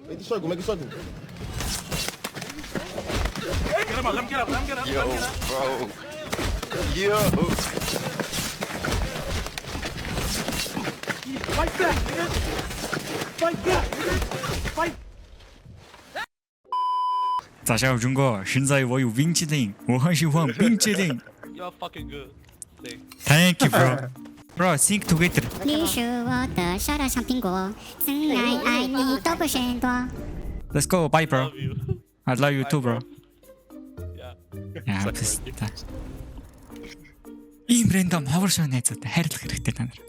Make the circle, make a circle. Get him up, let him get up, let him get up, let him get up. Bro. Yo. Fight back, nigga. Fight back, nigga. Fight. 자샤오 중거 신사의 워유 윙치링 오한시황 윙치링 You're fucking good. Thing. Thank you bro Bro think together 你是我的小小香苹果，真爱你都不嫌多。 Let's go bye bro Love you. I love you too bro Yeah. яа пста ийм рэндом ховор шоу найзуудтай хайрлах хэрэгтэй та нар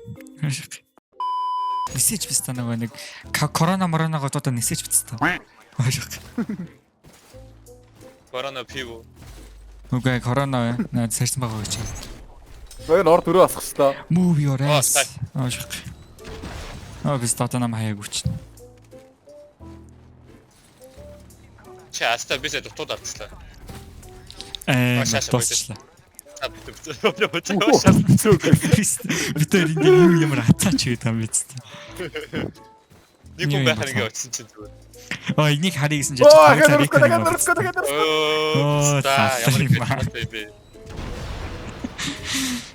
мессеж пста нөгөө нэг корона мороногоо дуудаа мессеж пста Ашиг Корона пиво. Үгүй корона наад сарсан байгаа гэж Ой нор дөрөв асах хэвээр. Move your Oh, ass Ашиг bis тата нам хаяг үчнэ Чи аста бисээ дутууд авчихлаа. дуусчлаа бид энэ юу ямар атаач вэ та биз Нэг хүн байхаар ингэ очсон чинь зүгээр. Ой энийг харъя гэсэн чинь дахиад Оо Baby.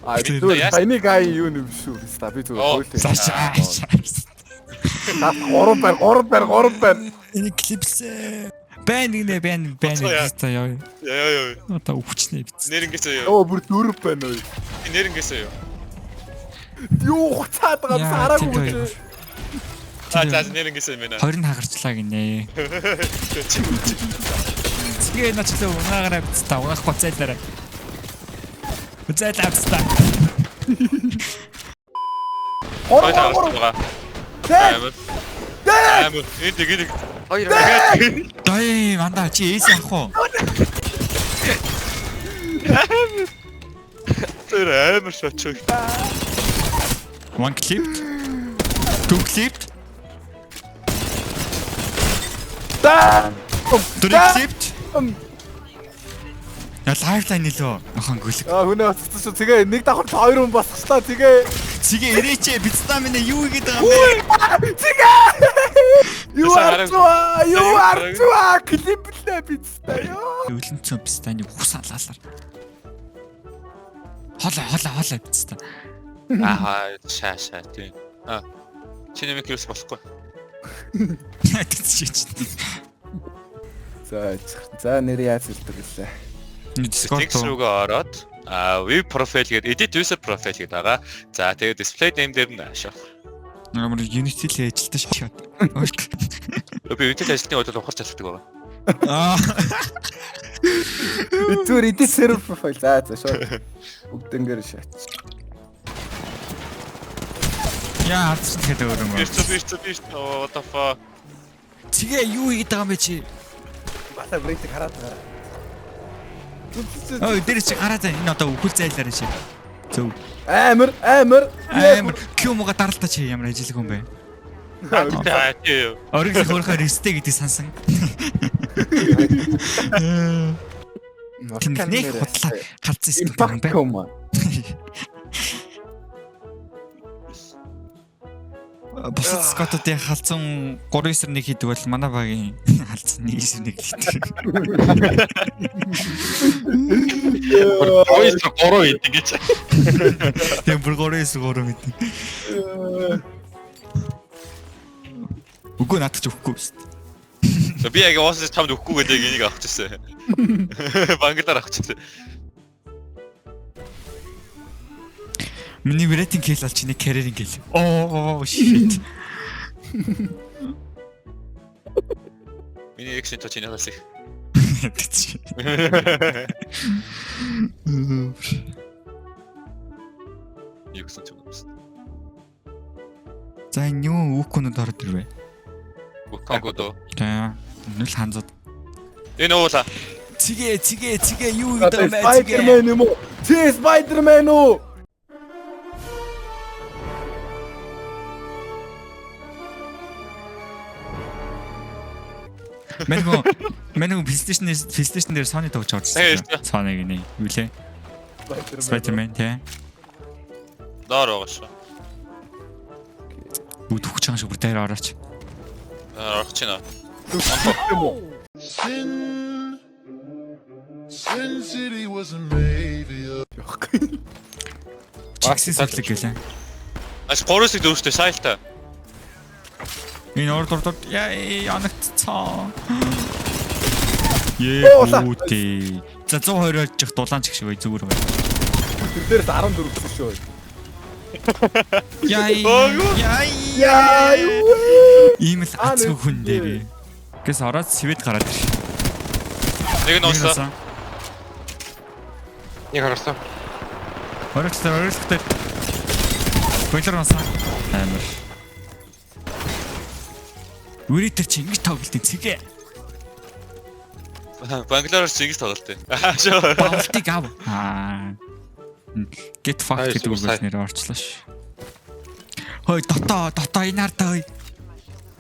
А би зүгээр таны гай юу юм шүү. Ста би зүгээр хойлоо. Сашаа Гурав байна. энийг клипсээ бэн гэсэн яа Яа. одоо өвчнээ биз Нэр ингэсэй юу? Оо бүр дөрөв байна уу. Нэр ингэсэй юу? Юу хуцаад байгаа сараагүй. За нэр ингэсэй мэнэ. 20 хагарчлаа гинэ тэгээ начлаа унаагаараа биз та угаах гоцайлаарай үзэл авста Хойд авчихгаа. Амар. Энд хоёр дай мандаа чи эс явах уу тэр амар шочоо. one clip two clip three clip Я лайфлайн нэлөө ахан гүлэг. Хүнээ оцсон шүү. Тэгээ нэг давхар хоёр хүн басчихлаа. Цэгээ ирээч бицдаа минь юу хийгээд байгаа юм бэ? Юу арцгаа клиплээ бицдаа ёо. Өлөнцөө бицдааны хусаалаалаар. Хола бицдаа. Аа шаа тийм. Чи нэмэх юус болохгүй. Тэцчиж. За нэр яаж хэлдэг лээ. Discord руугаа ороод view profile гээд edit user profile гээд байгаа. За тэгээд display name дээр нь ашиг. Ямар Unity л ажилтаа шахаад. Би Unity ажлын удаад ухарч ажилладаг байгаа. Аа. Зүгээр edit server profile за шууд бүгднгээр шаач. Яа, арч тэгээд өөрөө. Бирч what the fuck. Цэгээ юу хийгээд байгаа юм бэ чи? Бата брейт хараад байгаа. Ой, дээр чи гараад энэ одоо үхэл зайлаарай чи. Зөв. Амар Кюмога даралтаа чи ямар ажиллаг юм бэ? Тийм. Ориг хөөрхөө рестэй гэдэг сансан. Нэг худлаа халдсан юм бэ? Бусад скотуудын халдсан 3-9-1 хийдэг бол манай багийн халдсан 1-9-1 литр. 3 идэг гэж. Тийм бүр 3-9-3 мэдээ. Үгүй надад ч өгөхгүй биз. Би яг уусаж чамд өгөхгүй гэдэг энийг авчихсан. Банглаар авчихсан. Миний рейтинг хэл алч нэг карьеринг хэл. Оо shit. Миний экшн то чиний хасах. Юу гэсэн ч юм. За энэ юу үхкүнүүд ороод ирвэ. Гукагодо. За нөл ханзууд. Энэ уула. Цэгээ юу гэдэг юм бэ? Spider-Man юм уу? Spider-Man уу? Мэнэ PlayStation дээр Sony тоглож орсон. Sony гинэ. Юу лээ? Spider-Man тий. Доор байгаа шүү. Бүгд хүч чанга шиг бүр дээр орооч. Орох чинь. Sin City wasn't made. Чиксээс хэлэг гэлээ. Аш 3-4 дөрөвтэй сайлтаа. Энэ орд яа янагцсан. Ууti. За 120 очих дулаан чиг шиг бай зүгээр бай. Тэр дээрээс 14 гэсэн шүү. Яа. Ийм л ацгүй хүн дээр. Гэс ороод свэд гараад ирж. Нэг нь уусаа. Нэг харсан. Оролцтой. Бойлор носоо. Амар. Үритэр чи ингэж тоглолт цэгээ. Банглоорч ингэж тоглолт. Балтиг ав. Get fucked гэдэг үгээс нэр орчлоо ш. Хой дото энэ хартаа.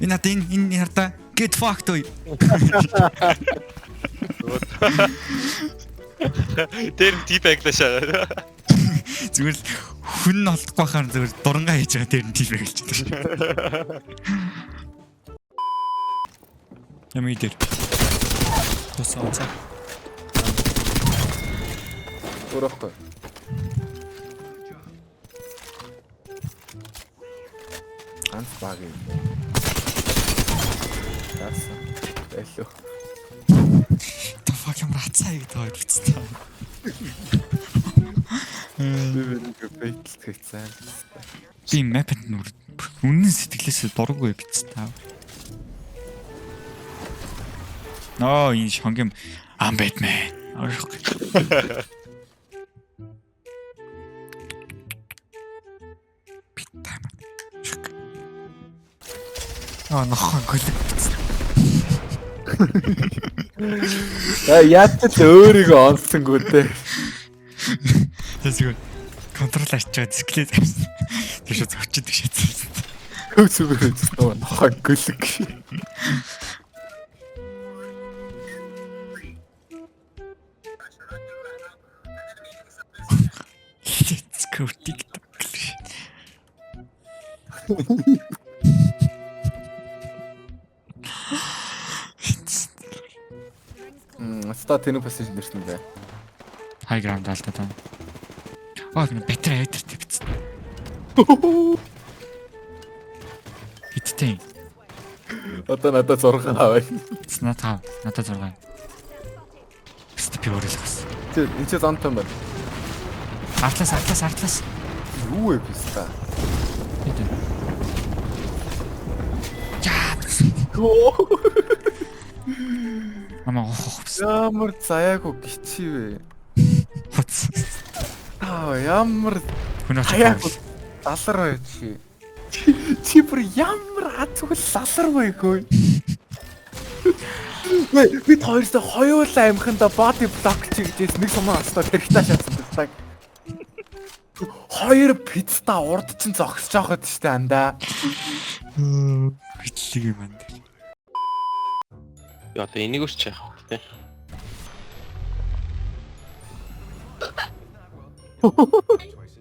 Энэ хартаа get fucked ой. Тэр тип англишаа. Зүгээр л хүн нь олдохгүй хахаар зүгээр дурангаа хийж байгаа тэр нь тип англич гэдэг ш. Ямиг дээр. Тосооцаа. Өрөхгүй. Анс баг юм. Яасан. Элло. Та fuck юм рацаа гэдэг хоёр бицтэй. Бэйтл хэцээ. Би мэпэнд нүр үнэн сэтгэлээсээ дурггүй бицтэй. Энэ шонгим Бэтмен. Нохоо гөлөг бицтэй. Яат ч өөрийгөө онцсонгүү дээ. Тэсгүй контрол ачаад дисклет тавьсан. Тэр шиг зовчод шатсан. Зүгээр нохоо гөлөг. Let's go TikTok. Ста тэнүү пассаж нэрсэн бэ. High ground алдаа таа. Энэ бэтэр айдэртэй биз. Хиттэй. Одоо надад зураг аваа. Надад 6. Степ өөрөлгөс. Энэ ч зонтой байна. Артлаас. Юу вэ биста? Мама ямар заяагүй гिचивэ. хоц. Ямар Хаяагүй салар бай чи. Чи бүр ямар ацгүй салар байггүй. Бид хоёрсоо хоёулаа амханда body block чигдээс нэг сумаа остоо хэрэгтэй шатсан. Хоёр пицта урд чин зогсож байхад штэ андаа. бичлэг юм байна. Яа тэ энийг үсч яах вэ?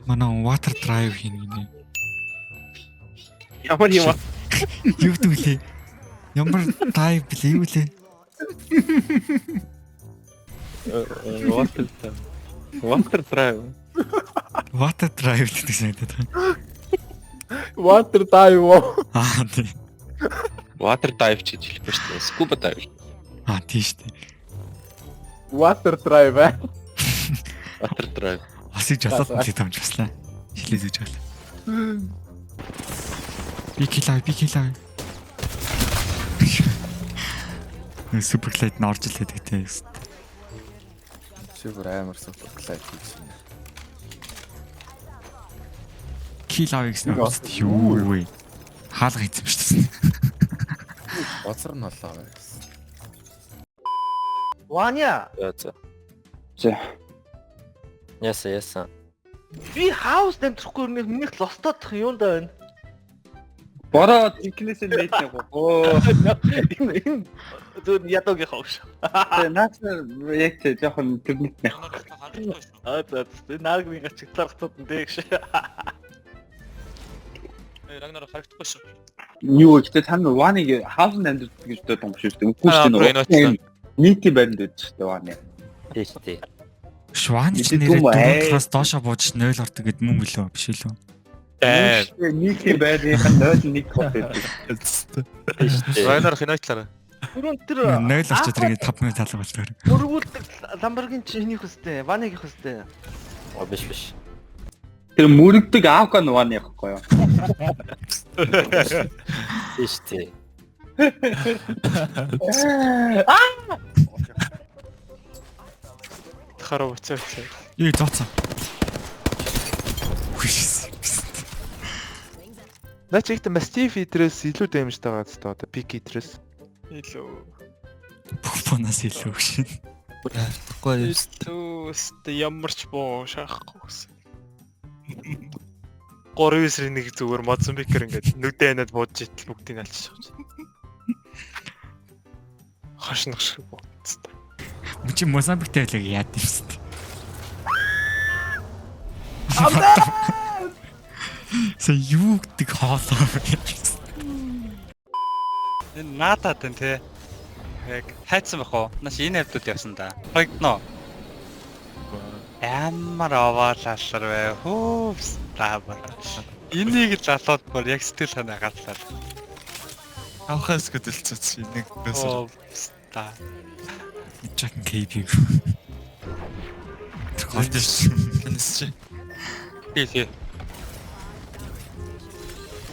Манай water drive хийнэ. Ямар юм аа? Юу гэвэл ямар drive блэ юу лээ? Water drive. Water drive гэдэг санагдаад байна. Water dive. Тийм. Water dive ч гэж хэлэхгүй шүү дээ. Scuba dive. Тийм шүү дээ. Water drive. Water drive. Асыг жалаад нэг тамж баслаа. Шилээс үж гал. Би килаа. Суперклайд нь орж илээд гэдэг. Чи бүр амар суперклайд гэж байна. Килаа гэсэн юу вэ? Хаалга хийсэн шүү дээ. Боцор нь болоо гэсэн. Ваня, Яса. би хаус дэмжихгүй нэг лостодох юундаа байна. Бороо инкнээс нь лейт яг оо. Энэ зөв ядогийн хавш. Наац яг тэ жоохон төрнөт нэх. За наагмын ачигтлаар хатууд нь дэгш. Рагнар харагдахгүй шүү. Юу гэхдээ та нар Ваныг хаалт амьддаг гэж боддог юм шүү дээ. Үгүй шүү дээ. Нийти баринд байдаг шүү дээ Ваны. Тийм шүү дээ. Шван ч Мэдээ нэрээ түм ээ. дөрөвдөөс доошо бууж 0 ордог гэд мөн билүү биш үү? Нийти баринд 0-1 байдаг. Тийм шүү дээ. Рагнар хинойтлаараа. Түрүүн 0 орчод тэрийг 5 минут залгуулж байна. мөргүүлдэг ламборгийн чиний хөстэй, ваnig хөстэй. Оо биш. Тэр мөрөгдөг аавка нь Ваны яахгүй юу? Тийм шүү дээ. Хараа уцаа. Зооцсон. Хүшс. Наач ихтэй Mastiff Eater-ээс илүү дэмжтэй байгаа зү одоо Peak Eater-ээс. Илүү. Бухбонаас илүү шин. Төөст ямарч боо шахахгүй гэсэн. 3-9-ийн 1 зүгээр Mozambique ингээд нүдэ ханаад буудж итэл бүгдийг алчихсан. Хашнах шиг бодсон. Чи Мозамбиктэй байлаг яад юм бэ? Сая юу гэдэг хоолоо юм. Энэ наадад энэ те. Яг хайцсан байх уу? Наш энэ хэвдүүд явсан да. Хойгдно. Ямар аваалалар вэ? Хөөс таабар. Энийг залууд бүр яг сэтгэл санаа гатлаа. Авахаас хөдөлцөц энийг Оо та. Чак KB. Тэрхэлж гэнэс чи. Тий.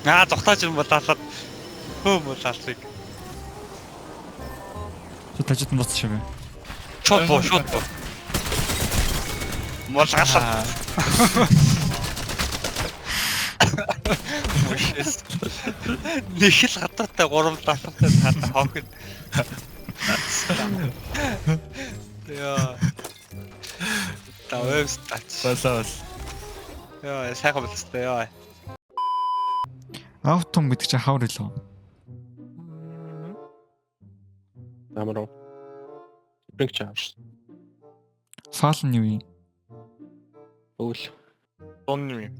Зогтоож юм болаалаад болаалыг. Тажид моц шиг. Шот боо. Молгаалаа. Нэг л гадаатай 3 талтай хата хавхад. Яа. Тавс тач. Болоо. Яа, сайхан болстой яа. Автом гэдэг чи хавар илүү. Намро. Бринг чааш. Фаалн юу юм? Өөл. Донны юм.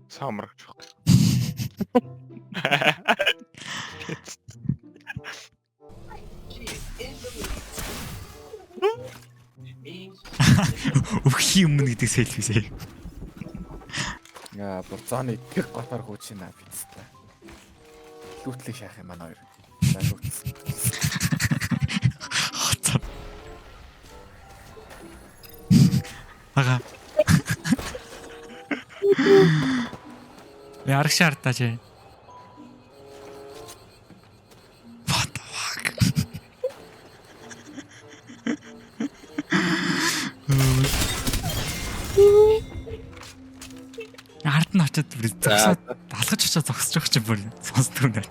Самар гэж байна. Өвхий өмнө гэдэг селфисээ. Яа, бурцааны тэр готор хөөчинаа бицтэй. Лүүтлийг шаах юм манай хоёр. За лүүтс. Хоцоо. Ага. Ярах шаардаа чи. What the fuck? Ард нь очоод бүр зогсоод алгаж очоод зогсож байгаа чи бүр сонсдог юм байна.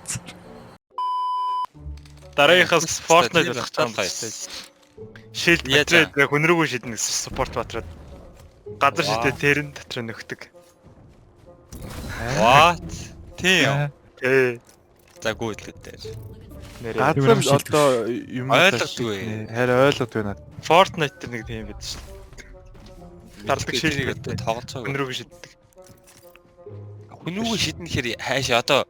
Дараагийнхаас Fortnite болох ч юм байна. Shield батраад хүн рүүгээ шиднэ гэсэн support батраад газар шидээ тэрэн дотор нөхдөг. What? Тийм. За гүйдлээ дээр. Газар одоо юм ойлгодгүй. Харин ойлгодгүй надад. Fortnite тэр нэг тийм байдаг шүү. Дардаг шилгээд тоглоцоо. хүн рүүгээ шиддэг. Хүн рүүгээ шиднэ гэхээр хаашаа одоо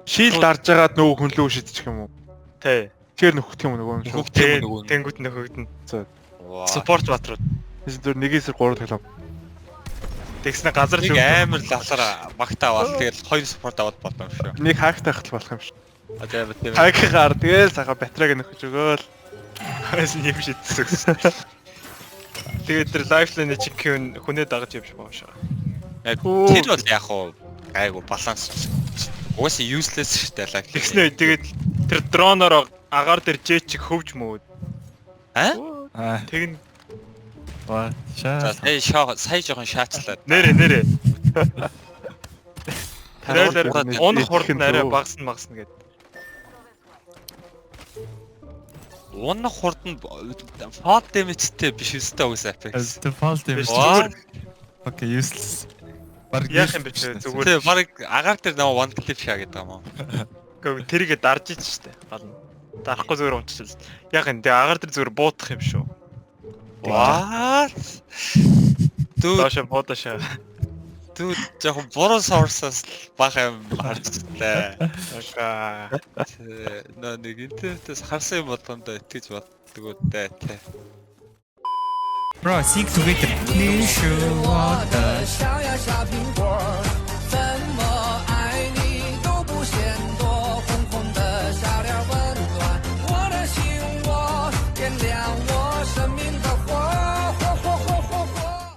Shield дарж агаад нөгөө хүн лөө шидчих юм уу? Тий. Тэр нөхөх юм нөгөө юм шүү. Тэнгүүд нөхөгдөн. За. Support батрууд. Зөв нэгээс 3 таглав. Тэгснэ газар нэг амар лалаар багтаа аваад тэгэл 2 support аваад болно шүү. Нэг хаагтай хатал болох юм шүү. Тийм. Хаагаар тэгэл саха батарейг нөхөж өгөөл. Хаас юм шидсэн. Тэгээд тэр lifeline чиг хүнээ дагаж явж байгаа шүү. Яг тэр бол яг хуу айгу баланс. Уусаа useless шүү дээ лайк. Тэгснэ тэгээд тэр дроноор агаар дээр жэчиг хөвж мөөд. Тэгнь За сая жоохон шаачлаа. Нэрэ. Тэрээр унах хурд нарай багасна гэд. Унах хурд нь fall damage-тэй биш өстэй уус Apex. Fall damage. Окей, useless. Яах юм бэ зүгээр. Тэгээ баг агаар дээр нэг one clip шаа гэдэг юм уу? Гэхдээ тэрийгэ дарж ич штэ. Гал нь. Дарахгүй зүгээр унтчихсан. Яах юм тэгээ агаар дээр зүгээр буутах юм шүү. What? Дөөш буудашаа. Түр жоохон буруу source-аас бах юм харцтай. Нөө нэг интернетээс харсан юм болгондоо итгэж боддог үедээ тий. Bro, sing together. 你是我的小呀小苹果。